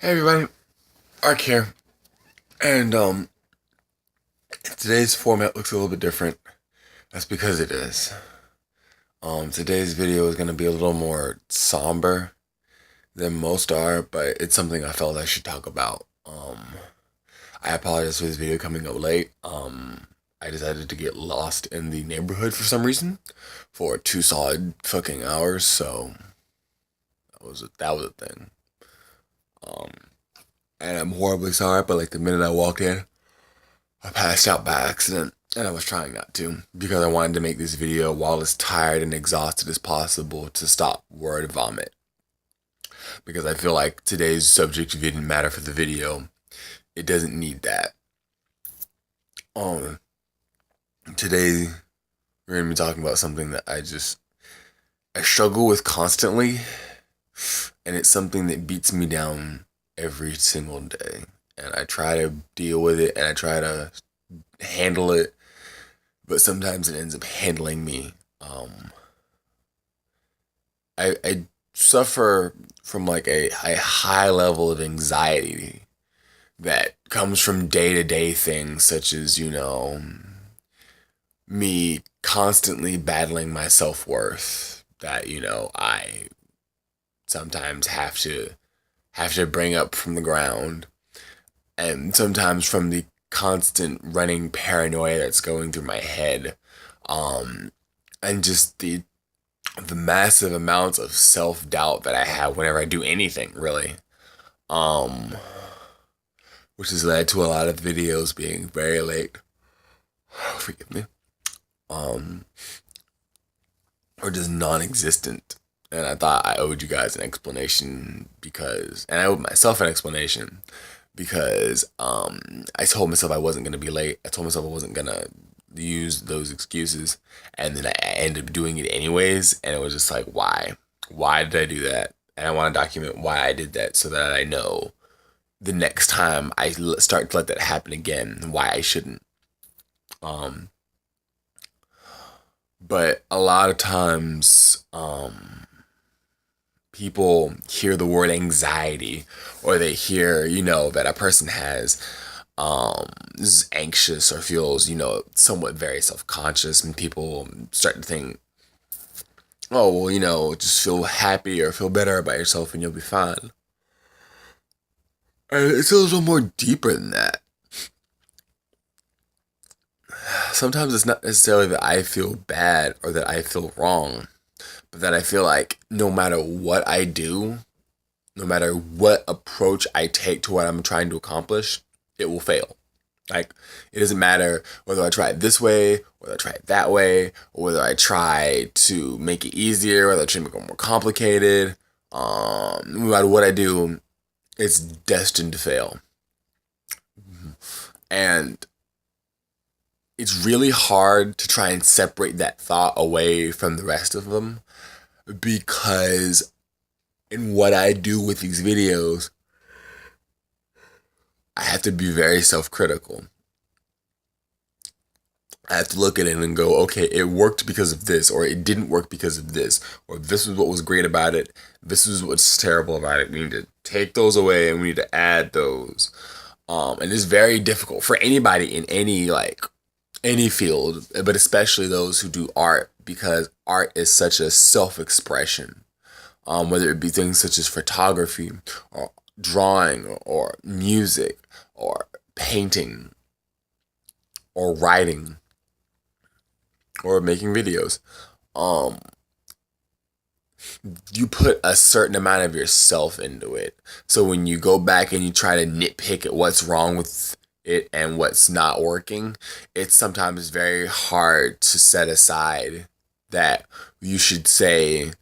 Hey everybody, Ark here, and today's format looks a little bit different. That's because it is. Today's video is gonna be a little more somber than most are, but it's something I felt I should talk about. I apologize for this video coming up late. I decided to get lost in the neighborhood for some reason for 2 solid fucking hours, so that was a thing. Um, and I'm horribly sorry, but like the minute I walked in, I passed out by accident, and I was trying not to because I wanted to make this video while as tired and exhausted as possible to stop word vomit. Because I feel like today's subject didn't matter for the video. It doesn't need that. Um, Today we're gonna be talking about something that I struggle with constantly, and it's something that beats me down every single day. And I try to deal with it and I try to handle it, but sometimes it ends up handling me. I suffer from like a high level of anxiety that comes from day to day things, such as, me constantly battling my self worth that, I sometimes have to bring up from the ground, and sometimes from the constant running paranoia that's going through my head, and just the massive amounts of self doubt that I have whenever I do anything, really, um, which has led to a lot of videos being very late. Forgive me, um, or just non-existent. And I thought I owed you guys an explanation and I owed myself an explanation because I told myself I wasn't gonna be late. I told myself I wasn't gonna use those excuses, and then I ended up doing it anyways. And it was just like, why? Why did I do that? And I want to document why I did that so that I know the next time start to let that happen again, why I shouldn't. Um, but a lot of times, people hear the word anxiety, or they hear, that a person is anxious or feels, somewhat very self-conscious, and people start to think, oh, well, just feel happy or feel better about yourself and you'll be fine. And it's a little more deeper than that. Sometimes it's not necessarily that I feel bad or that I feel wrong, but that I feel like no matter what I do, no matter what approach I take to what I'm trying to accomplish, it will fail. Like, it doesn't matter whether I try it this way, whether I try it that way, or whether I try to make it easier, whether I try to make it more complicated. No matter what I do, it's destined to fail. And it's really hard to try and separate that thought away from the rest of them, because in what I do with these videos, I have to be very self-critical. I have to look at it and go, okay, it worked because of this, or it didn't work because of this, or this is what was great about it, this is what's terrible about it. We need to take those away and we need to add those. And it's very difficult for anybody in any field, but especially those who do art, because art is such a self-expression. Whether it be things such as photography or drawing or music or painting or writing or making videos. Um, you put a certain amount of yourself into it. So when you go back and you try to nitpick at what's wrong with it and what's not working, it's sometimes very hard to set aside that you should say,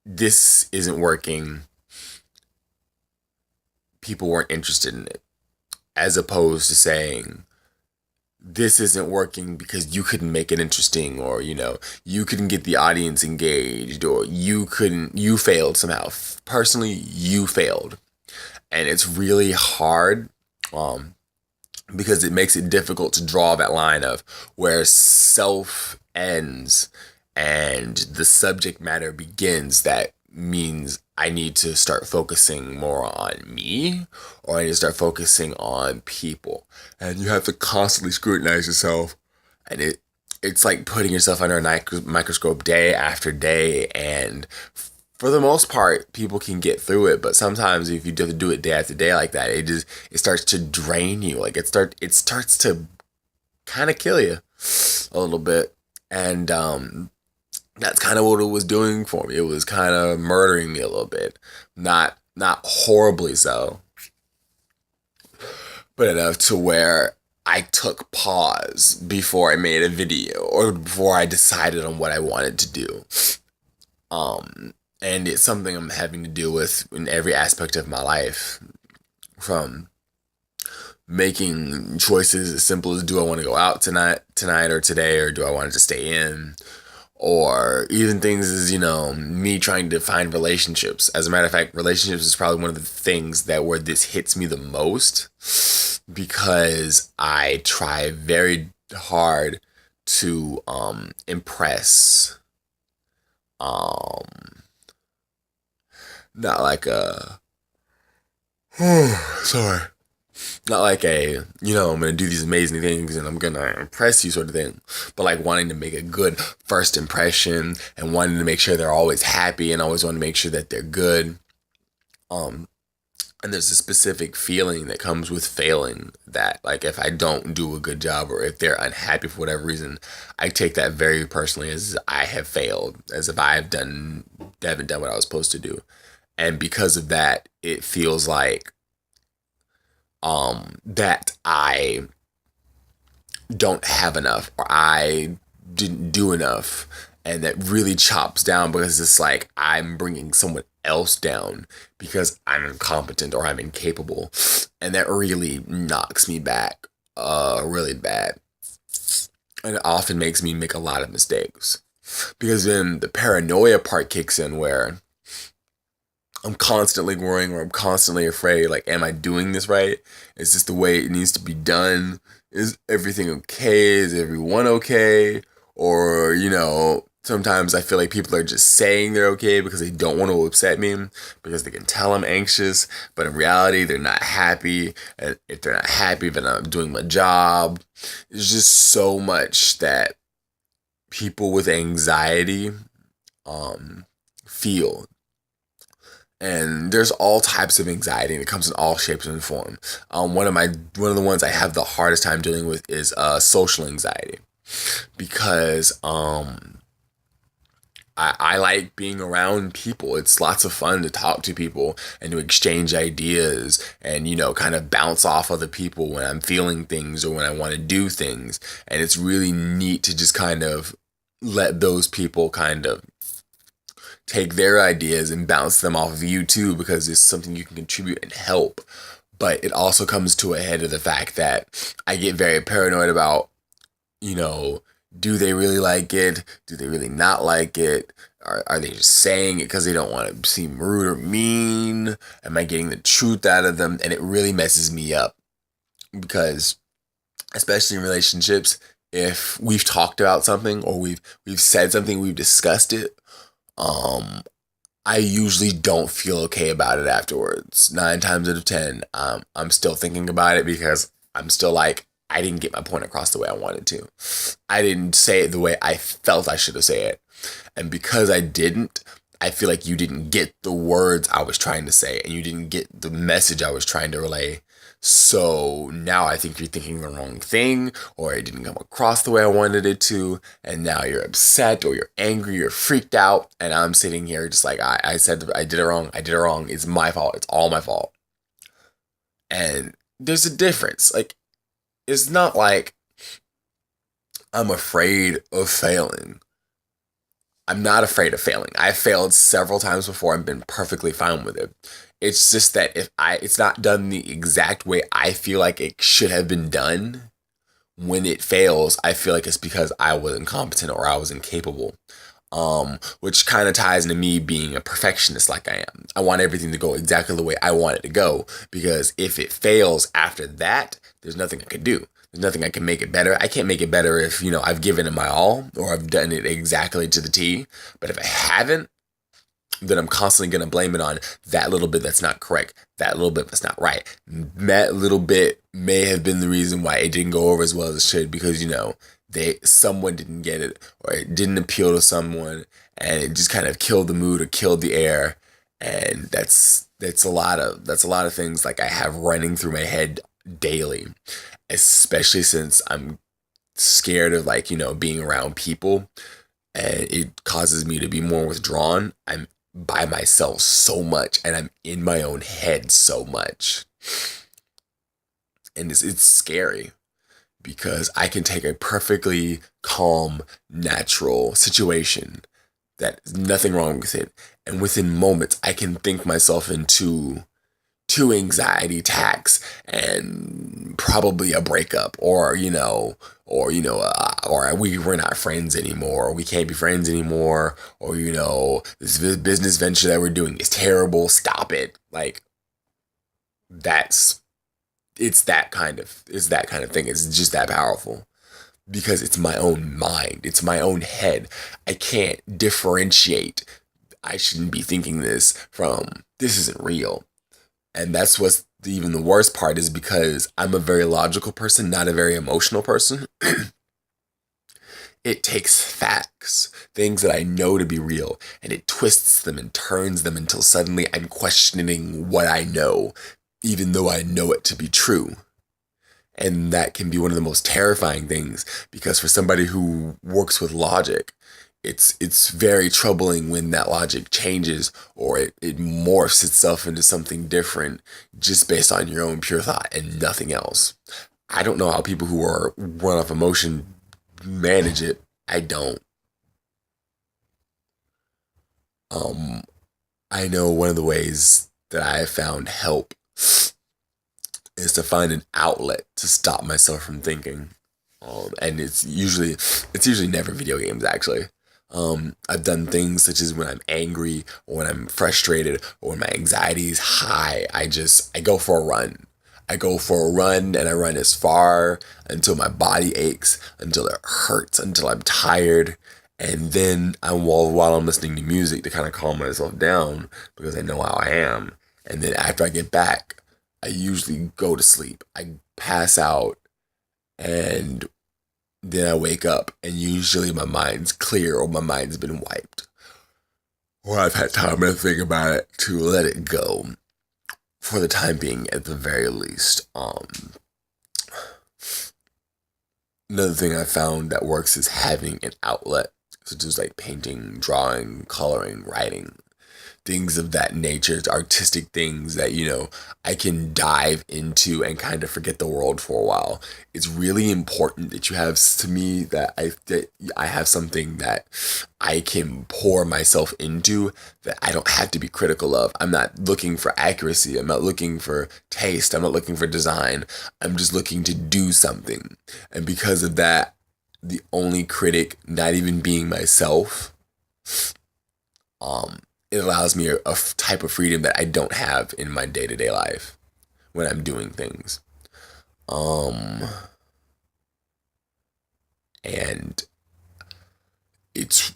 this isn't working, people weren't interested in it, as opposed to saying, this isn't working because you couldn't make it interesting, or you couldn't get the audience engaged, or you failed somehow. Personally, you failed. And it's really hard, because it makes it difficult to draw that line of where self ends and the subject matter begins. That means I need to start focusing more on me, or I need to start focusing on people. And you have to constantly scrutinize yourself, and it's like putting yourself under a microscope day after day. And for the most part, people can get through it, but sometimes if you have to do it day after day like that, it starts to drain you. Like it starts to kind of kill you a little bit. And that's kind of what it was doing for me. It was kind of murdering me a little bit. Not horribly so, but enough to where I took pause before I made a video or before I decided on what I wanted to do. And it's something I'm having to deal with in every aspect of my life, from making choices as simple as, do I want to go out tonight or today, or do I want to stay in? Or even things as, me trying to find relationships. As a matter of fact, relationships is probably one of the things that where this hits me the most, because I try very hard to impress, not like a sorry, not like I'm gonna do these amazing things and I'm gonna impress you sort of thing, but like wanting to make a good first impression and wanting to make sure they're always happy and always want to make sure that they're good. And there's a specific feeling that comes with failing, that like if I don't do a good job or if they're unhappy for whatever reason, I take that very personally, as I have failed, as if haven't done what I was supposed to do. And because of that, it feels like that I don't have enough, or I didn't do enough, and that really chops down, because it's like I'm bringing someone else down because I'm incompetent or I'm incapable, and that really knocks me back really bad, and it often makes me make a lot of mistakes, because then the paranoia part kicks in, where I'm constantly worrying, or I'm constantly afraid, like, am I doing this right? Is this the way it needs to be done? Is everything okay? Is everyone okay? Or, sometimes I feel like people are just saying they're okay because they don't want to upset me, because they can tell I'm anxious, but in reality, they're not happy. And if they're not happy, then I'm doing my job. It's just so much that people with anxiety feel. And there's all types of anxiety, and it comes in all shapes and forms. One of the ones I have the hardest time dealing with is social anxiety, because I like being around people. It's lots of fun to talk to people and to exchange ideas and, kind of bounce off other people when I'm feeling things or when I want to do things. And it's really neat to just kind of let those people kind of take their ideas and bounce them off of you too, because it's something you can contribute and help. But it also comes to a head of the fact that I get very paranoid about, do they really like it? Do they really not like it? Are they just saying it because they don't want to seem rude or mean? Am I getting the truth out of them? And it really messes me up, because especially in relationships, if we've talked about something, or we've said something, we've discussed it, I usually don't feel okay about it afterwards. 9 times out of 10, I'm still thinking about it, because I'm still like, I didn't get my point across the way I wanted to. I didn't say it the way I felt I should have said it. And because I didn't, I feel like you didn't get the words I was trying to say, and you didn't get the message I was trying to relay. So now I think you're thinking the wrong thing, or it didn't come across the way I wanted it to, and now you're upset, or you're angry, you're freaked out, and I'm sitting here just like, I said I did it wrong, it's my fault, it's all my fault. And there's a difference. Like, it's not like I'm afraid of failing. I'm not afraid of failing. I've failed several times before and been perfectly fine with it. It's just that it's not done the exact way I feel like it should have been done, when it fails, I feel like it's because I was incompetent or I was incapable. Which kind of ties into me being a perfectionist like I am. I want everything to go exactly the way I want it to go, because if it fails after that, there's nothing I can do. There's nothing I can make it better. I can't make it better if, I've given it my all, or I've done it exactly to the T. But if I haven't, then I'm constantly going to blame it on that little bit that's not correct, that little bit that's not right. That little bit may have been the reason why it didn't go over as well as it should, because, someone didn't get it, or it didn't appeal to someone, and it just kind of killed the mood or killed the air. And that's a lot of things like I have running through my head daily, especially since I'm scared of being around people, and it causes me to be more withdrawn. I'm by myself so much, and I'm in my own head so much. And it's scary, because I can take a perfectly calm, natural situation that nothing wrong with it, and within moments I can think myself into two anxiety attacks and probably a breakup, or we're not friends anymore, or we can't be friends anymore, or this business venture that we're doing is terrible, stop it. Like, that's it's that kind of thing. It's just that powerful, because it's my own mind, it's my own head. I can't differentiate, I shouldn't be thinking this, from this isn't real. And that's what's even the worst part, is because I'm a very logical person, not a very emotional person. It takes facts, things that I know to be real, and it twists them and turns them until suddenly I'm questioning what I know, even though I know it to be true. And that can be one of the most terrifying things, because for somebody who works with logic, it's very troubling when that logic changes, or it morphs itself into something different, just based on your own pure thought and nothing else. I don't know how people who are run off emotion manage it. I don't. Um, I know one of the ways that I have found help is to find an outlet to stop myself from thinking. And it's usually never video games, actually. I've done things such as when I'm angry, or when I'm frustrated, or when my anxiety is high. I go for a run. I go for a run, and I run as far until my body aches, until it hurts, until I'm tired. And then while I'm listening to music to kind of calm myself down, because I know how I am. And then after I get back, I usually go to sleep. I pass out, and then I wake up, and usually my mind's clear, or my mind's been wiped, or I've had time to think about it, to let it go for the time being, at the very least. Another thing I found that works is having an outlet, such as like painting, drawing, coloring, writing, things of that nature, artistic things that, I can dive into and kind of forget the world for a while. It's really important that you have, to me, that I have something that I can pour myself into, that I don't have to be critical of. I'm not looking for accuracy. I'm not looking for taste. I'm not looking for design. I'm just looking to do something. And because of that, the only critic not even being myself, um, it allows me a type of freedom that I don't have in my day-to-day life when I'm doing things. Um, and it's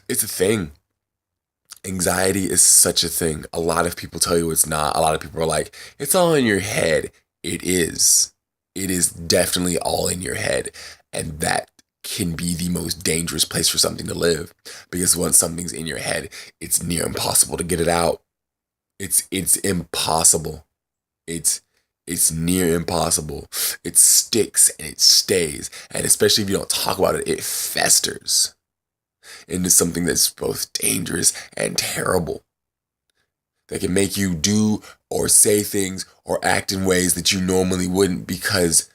it's a thing. Anxiety is such a thing. A lot of people tell you it's not. A lot of people are like, it's all in your head. It is. It is definitely all in your head. And that can be the most dangerous place for something to live. Because once something's in your head, it's near impossible to get it out. It's impossible. It's it's near impossible. It sticks and it stays. And especially if you don't talk about it, it festers into something that's both dangerous and terrible. That can make you do or say things or act in ways that you normally wouldn't, because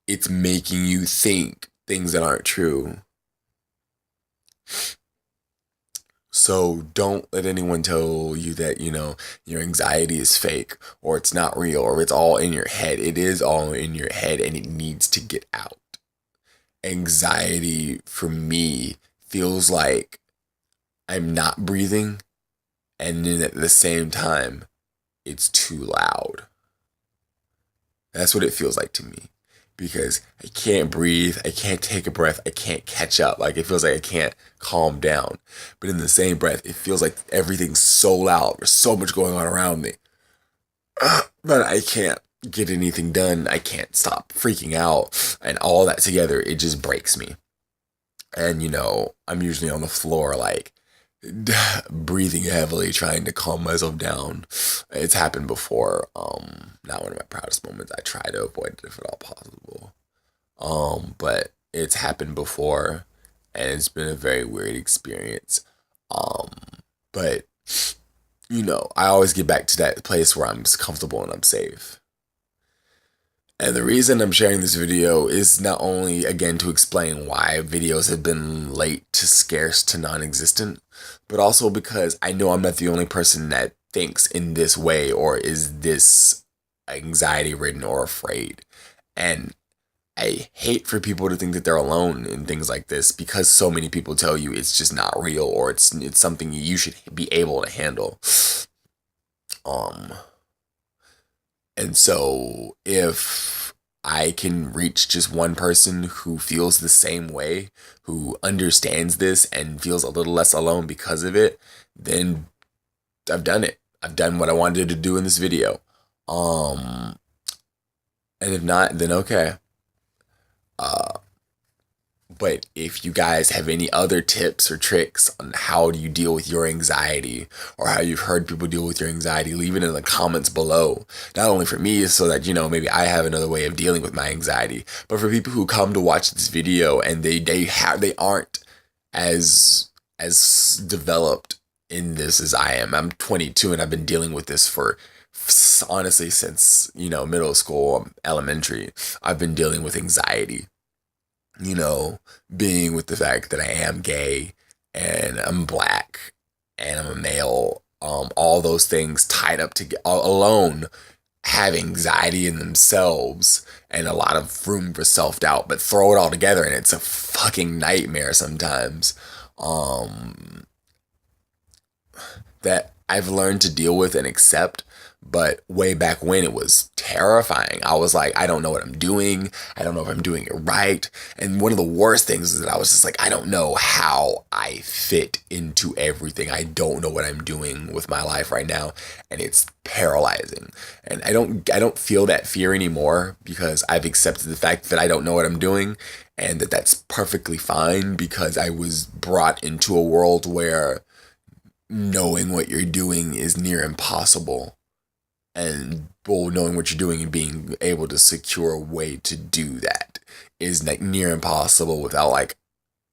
it's making you think things that aren't true. So don't let anyone tell you that, your anxiety is fake, or it's not real, or it's all in your head. It is all in your head, and it needs to get out. Anxiety for me feels like I'm not breathing, and then at the same time, it's too loud. That's what it feels like to me. because I can't breathe, I can't take a breath, I can't catch up. Like it feels like I can't calm down. But in the same breath, it feels like everything's so loud. There's so much going on around me. But I can't get anything done. I can't stop freaking out. And all that together, it just breaks me. And I'm usually on the floor like breathing heavily, trying to calm myself down. It's happened before. Not one of my proudest moments. I try to avoid it if at all possible. But it's happened before, and it's been a very weird experience. Um, but I always get back to that place where I'm comfortable and I'm safe. And the reason I'm sharing this video is not only, again, to explain why videos have been late to scarce to non-existent, but also because I know I'm not the only person that thinks in this way or is this anxiety-ridden or afraid. And I hate for people to think that they're alone in things like this because so many people tell you it's just not real or it's something you should be able to handle. Um, And so if I can reach just one person who feels the same way, who understands this and feels a little less alone because of it, then I've done it. I've done what I wanted to do in this video. Um, and if not, then okay. Uh, But if you guys have any other tips or tricks on how do you deal with your anxiety or how you've heard people deal with your anxiety, leave it in the comments below. Not only for me, so that, maybe I have another way of dealing with my anxiety, but for people who come to watch this video and they aren't as developed in this as I am. I'm 22 and I've been dealing with this for honestly since, middle school, elementary. I've been dealing with anxiety, being with the fact that I am gay and I'm black and I'm a male, all those things tied up together alone have anxiety in themselves and a lot of room for self-doubt, but throw it all together and it's a fucking nightmare sometimes. That I've learned to deal with and accept. But way back when, it was terrifying. I was like, I don't know what I'm doing. I don't know if I'm doing it right. And one of the worst things is that I was just like, I don't know how I fit into everything. I don't know what I'm doing with my life right now. And it's paralyzing. And I don't feel that fear anymore because I've accepted the fact that I don't know what I'm doing and that that's perfectly fine because I was brought into a world where knowing what you're doing is near impossible. And knowing what you're doing and being able to secure a way to do that is like near impossible without like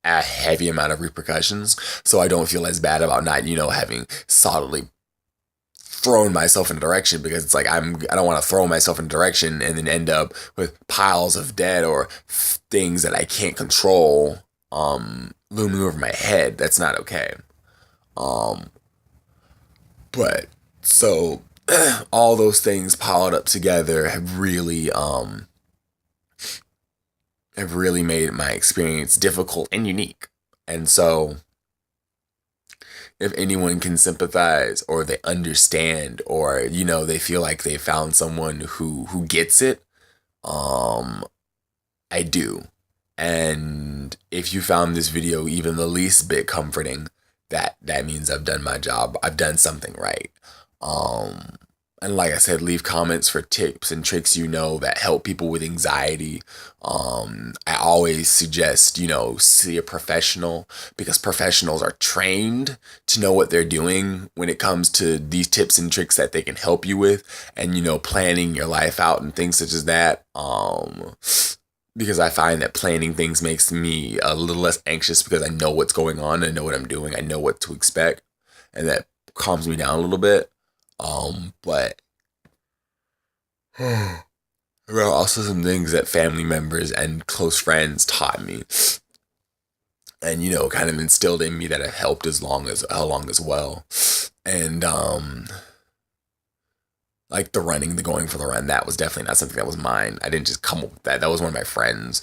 a heavy amount of repercussions. So I don't feel as bad about not, having solidly thrown myself in a direction because it's like I don't want to throw myself in a direction and then end up with piles of dead or things that I can't control looming over my head. That's not okay. But so all those things piled up together have really made my experience difficult and unique. And so if anyone can sympathize or they understand or they feel like they found someone who gets it, I do. And if you found this video even the least bit comforting, that means I've done my job. I've done something right. And like I said, leave comments for tips and tricks that help people with anxiety. I always suggest, see a professional because professionals are trained to know what they're doing when it comes to these tips and tricks that they can help you with and, planning your life out and things such as that. Because I find that planning things makes me a little less anxious because I know what's going on. I know what I'm doing. I know what to expect. And that calms me down a little bit. But there are also some things that family members and close friends taught me and, kind of instilled in me that have helped along as well. And, like the going for the run, that was definitely not something that was mine. I didn't just come up with that. That was one of my friends.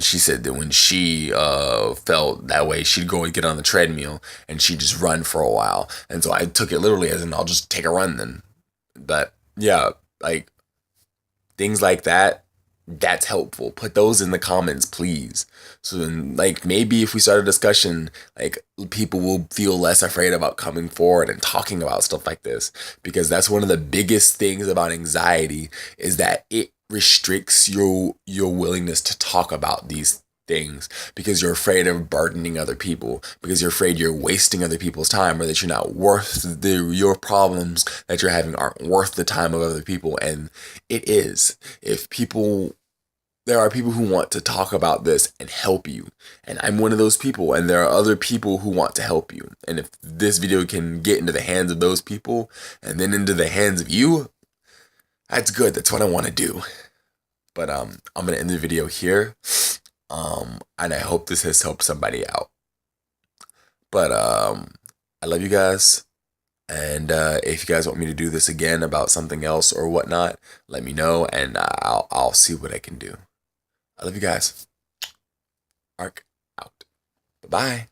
She said that when she felt that way, she'd go and get on the treadmill and she'd just run for a while. And so I took it literally as in I'll just take a run then. But yeah, like things like that that's helpful. Put those in the comments, please. So then, like, maybe if we start a discussion, like, people will feel less afraid about coming forward and talking about stuff like this. Because that's one of the biggest things about anxiety, is that it restricts your willingness to talk about these things, because you're afraid of burdening other people, because you're afraid you're wasting other people's time, or that you're not worth your problems that you're having aren't worth the time of other people. And it is. If people There are people who want to talk about this and help you, and I'm one of those people, and there are other people who want to help you. And if this video can get into the hands of those people and then into the hands of you, that's good. That's what I want to do. But I'm gonna end the video here, and I hope this has helped somebody out. But I love you guys. And if you guys want me to do this again about something else or whatnot, let me know, and I'll see what I can do. I love you guys. Ark out. Bye-bye.